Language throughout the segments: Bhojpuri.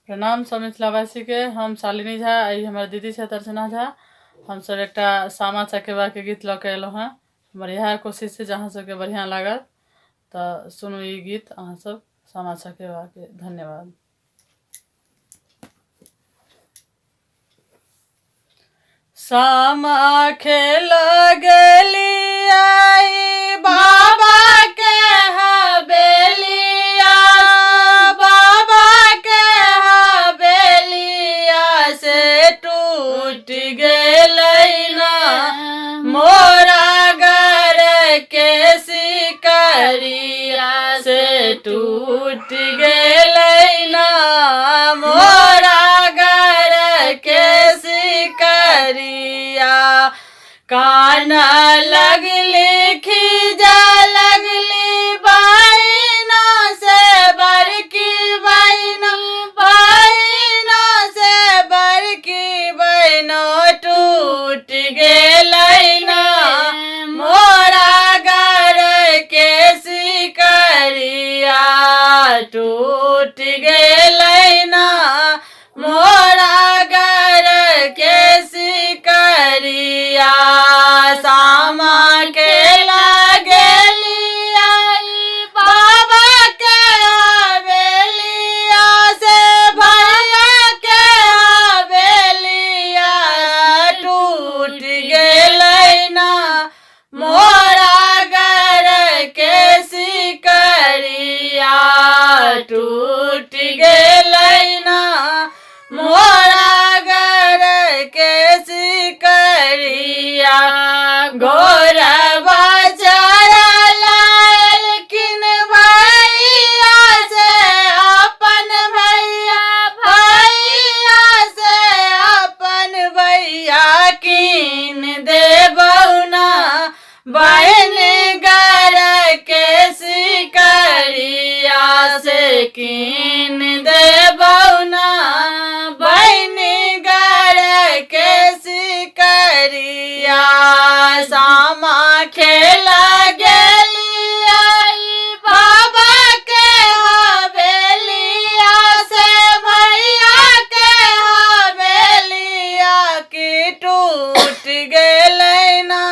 प्रणाम सब मिथिलावासी के। हम शालिनी झा, आई हमारे दीदी छथि अर्चना झा। हम सब एक सामा चकेबा के गीत लऽ के एलहुँ हैं। हमर इएह कोशिश है जे अहाँ सबके बढ़िया लागल तो सुनू ई गीत अहाँ सब सामा चकेबा के। धन्यवाद। सामा खेल गेली आई बाबा के हवेलिया, बाबा के हवेलिया से टूट गेलै ना मोरा घर के सिकरिया, से टूट गेलै ना मोरा घर के सिकरिया। कान लगली खीजा लगली बहिना से बड़की बहिना, बहिना से बड़की बहिनो टूट गेलै ना मोरा घर के सिकरिया, टूट गेलै ना मोरा घर के सिकरिया। सामा खेला गेली आई बाबा के हवेलिया, से भैया के हवेलिया टूट गेलै ना मोरा घर के सिकरिया, टूट गेलै ना मोरा घर के सिकरिया। घोरवा चढ़ल एलखिन भैया से अपन भैया, भैया से अपन भैया कीन देबौ ना बहन घर के सिकरिया, से कीन देबौ ना बहन घर के सिकरिया। सामा खेला गेली आई बाबा के हवेलिया, से भैया के हवेलिया की टूट गेलै ना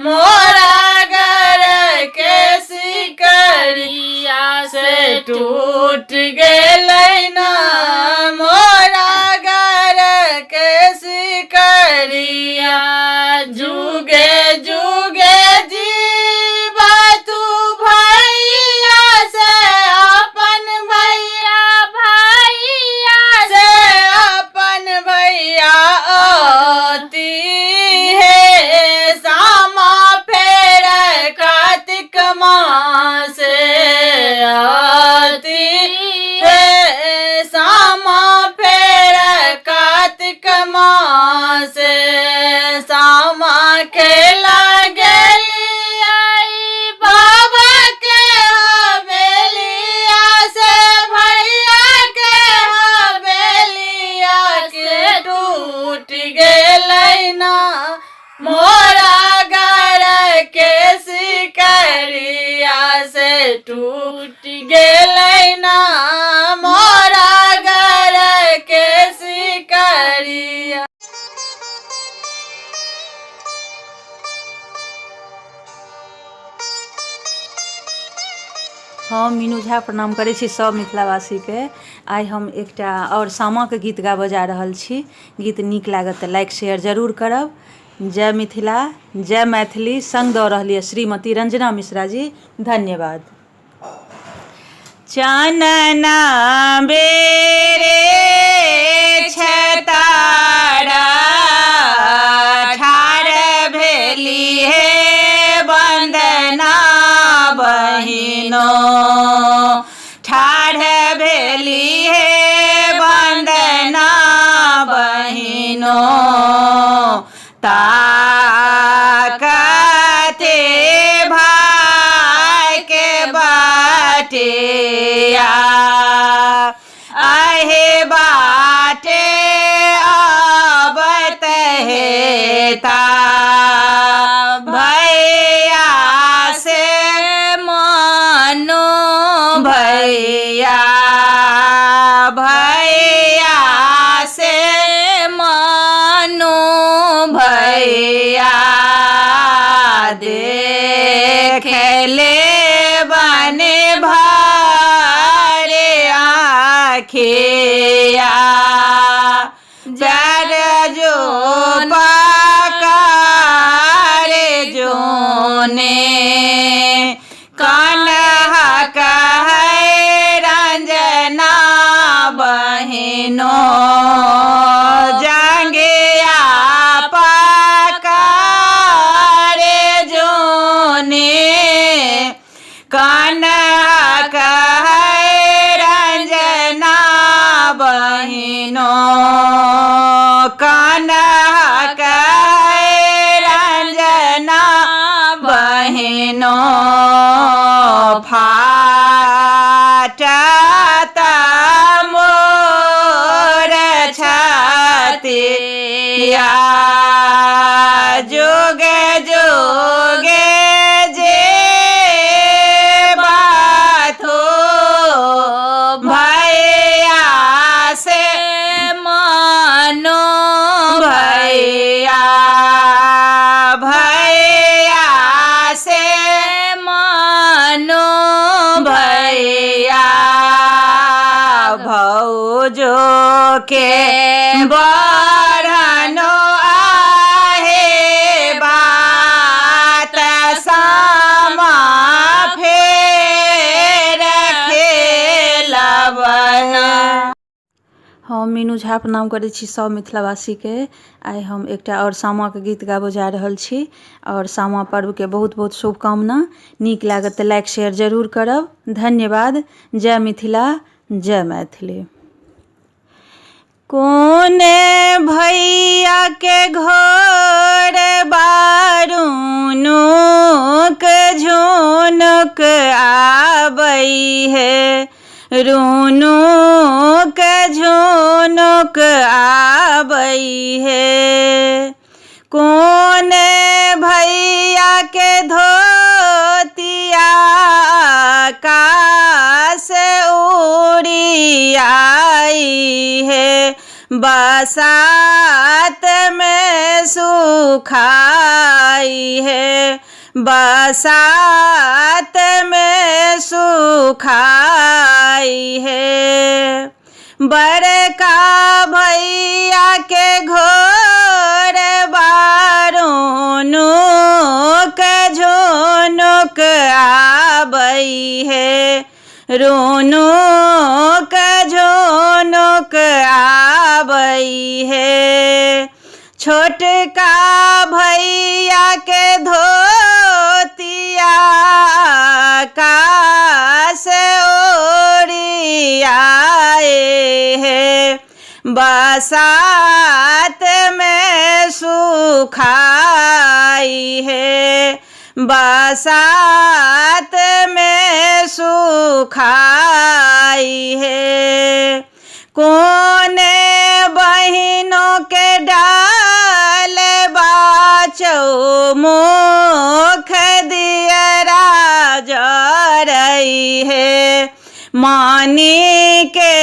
मोरा घर के सिकरिया, से टूट गेलै ना मोरा घर के सिकरिया। जुगे जुगे जीवा तू भैया से अपन भैया, भैया से अपन भैया आती है सामा फेर कार्तिक मास से आती है सामा फेर कार्तिक मास से। सामा खेला गेली आई बाबा के हवेलिया, से भैया के हवेलिया के टूट गेलै ना मोरा घर के सिकरिया, से टूट गेलै ना मोरा घर के सिकरिया। हम मीनू झा प्रणाम करै छी सब मिथिलावासी के। आइ हम एकटा और सामा के गीत गाबऽ जा रहल छी। गीत नीक लागत तऽ लाइक शेयर जरूर करब। जय मिथिला, जय मैथिली। संग दऽ रहल यऽ श्रीमती रंजना मिश्रा जी। धन्यवाद। चानना बेरे छतारा ठाड़ भेली हे वंदना बहिनो, ठाड़ भेली हे वंदना बहिनो। ताकते भाई के बाटिया, आहे बाटे आबत है ता भैया से मनो भैया, भैया रखेया प्यार जो पाकारे जोने कान्हा कहे रंजना बहनों जंगिया पाकारे जोने कान्हा कहे रंजना बहनों कान्हा कहे रंजना बहनों फाटता मोर छातिया जोगे जोगे जे बात हो भैया से मानो भैया भैया से मानो भैया भौजो के बढ़नो आहे बात सामा फेर खेलब हम मीनू झा प्रणाम करै छी सब मिथिलावासीके। आइ हम एकटा और सामाके गीत गाबऽ जा रहल छी और सामा पर्वके बहुत बहुत शुभकामना। नीक लागत तऽ लाइक शेयर जरूर करब। धन्यवाद। जय मिथिला जय मैथिली। कोने भैया के घोर बारूनुक झुनुक आबई है रुनुक झुनुक आबई है कोने भैया के धोतिया कास उड़ी आई है बसात में सुखाई है बसात में सुखाई है बड़का भैया के घोर बारूनुक झुनुक आबई है रुनुक झुनुक आबई है छोटका भैया के धोतिया कास ओढ़ी आए है बसात में सुखाई है बसात में सुखाई है कोने बहिनों के डाल बाचो मुख दियरा जरई है मानी के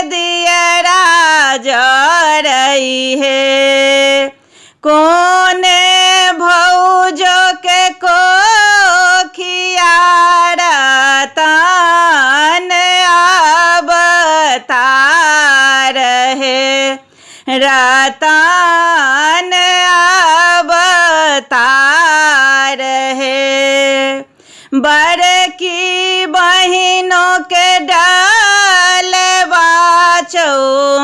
दियरा जरई है कोने भौजो के कोखिया रतन अवतार है रतन अवतार है बड़की बहिनों के डाल बाचो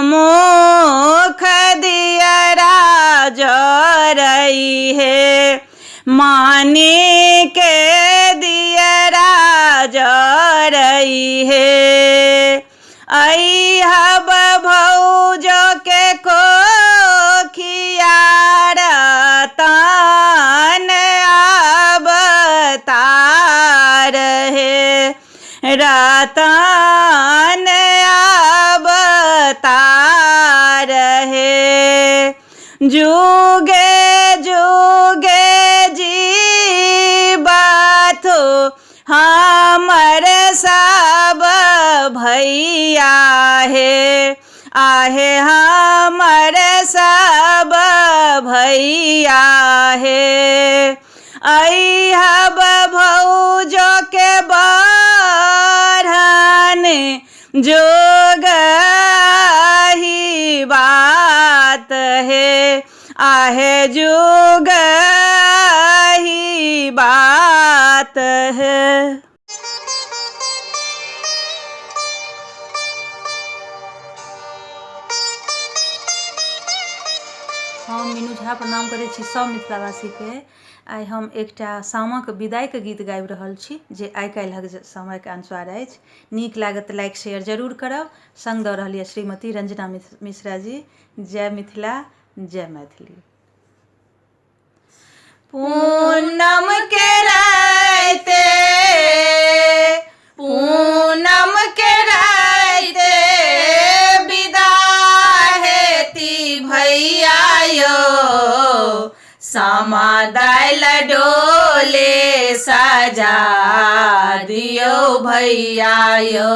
मुख दियरा जरई है मानी के दियरा जरई है अइहब भौजो के कोखिया रतन अवतार है रतन अवतार है जुगे जुगे जीवाथो हमर सब भैया है आहे हमर सब भैया है अइहब भौजो के बढ़न जोग ही बात है, आहे जोग ही बात है। हम मीनू झा प्रणाम करै छी सब मिथिलावासीके। आइ हम एकटा सामाके विदाइके गीत गाबि रहल छी जे आइ काल्हिक समयके अनुसार अछि। नीक लागत तऽ लाइक शेयर जरूर करब। सङ्ग दऽ रहल यऽ श्रीमती रंजना मिश्रा जी। जय मिथिला, जय मैथिली। पूनम के राते, पूनम के राते विदा हेती भैया यो, सामा दाइल डोले सजा दियो भैया यो,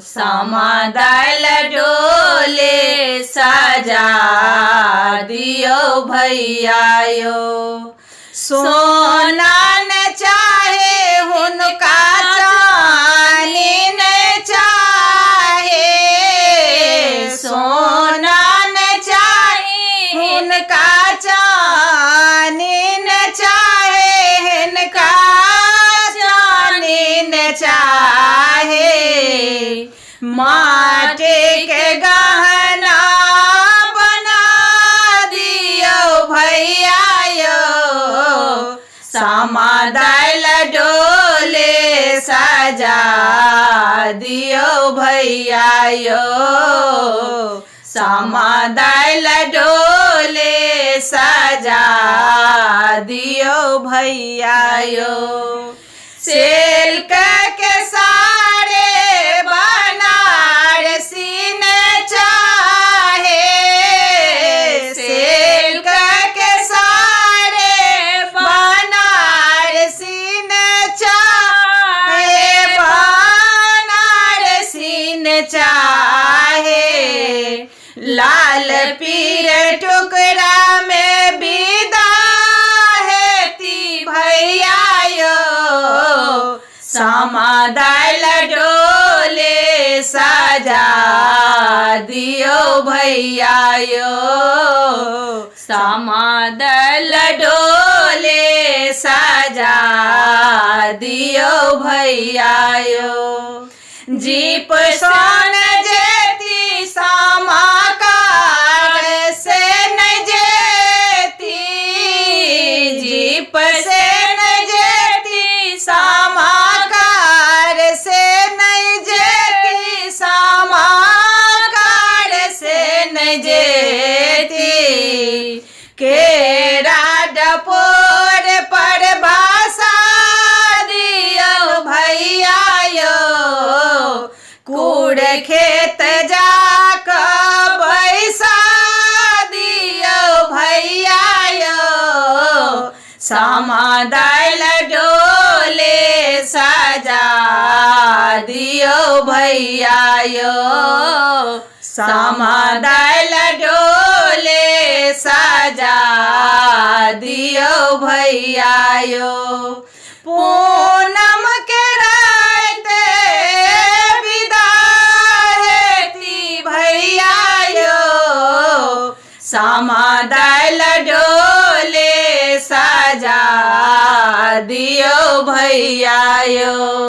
सामा दाइल डोले सजा दियो भैया यो। सोना न चाहे हुनका चानी न चाहे, सोना न चाहे हुनका चानी न चाहे, हिनका चानी न चाहे। माटी के गहना बना दियो भैया यो, सामा दाइल डोले सजा दियो भैया यो, सामा दाइल डोले सजा दियो भैया यो। सिल्क के सारे बनारसी न चाहे, सिल्क के सारे बनारसी न चाहे, बनारसी न चाहे। लाल पीर टुकड़ा में विदा हेती भैया यो, सामा दाइल डोले सजा दियो भैया यो, सामा दाइल डोले सजा दियो भैया यो। जीप सोन जेती सामा कार से न जेती, जीप से न जेती सामा कार से न जेती, सामा कार से न जेती। केरा डपोर पर भाषा दियो भैया यो, कूड़ खेत जाक बैसा दियो भैया यो, सामा दाइल डोले सजा दियो भैया यो, सामा दाइल डोले सजा दियो भैया यो। पूनम के राते विदा हेती भैया यो, सामा दाइल डोले सजा दियो भैया यो।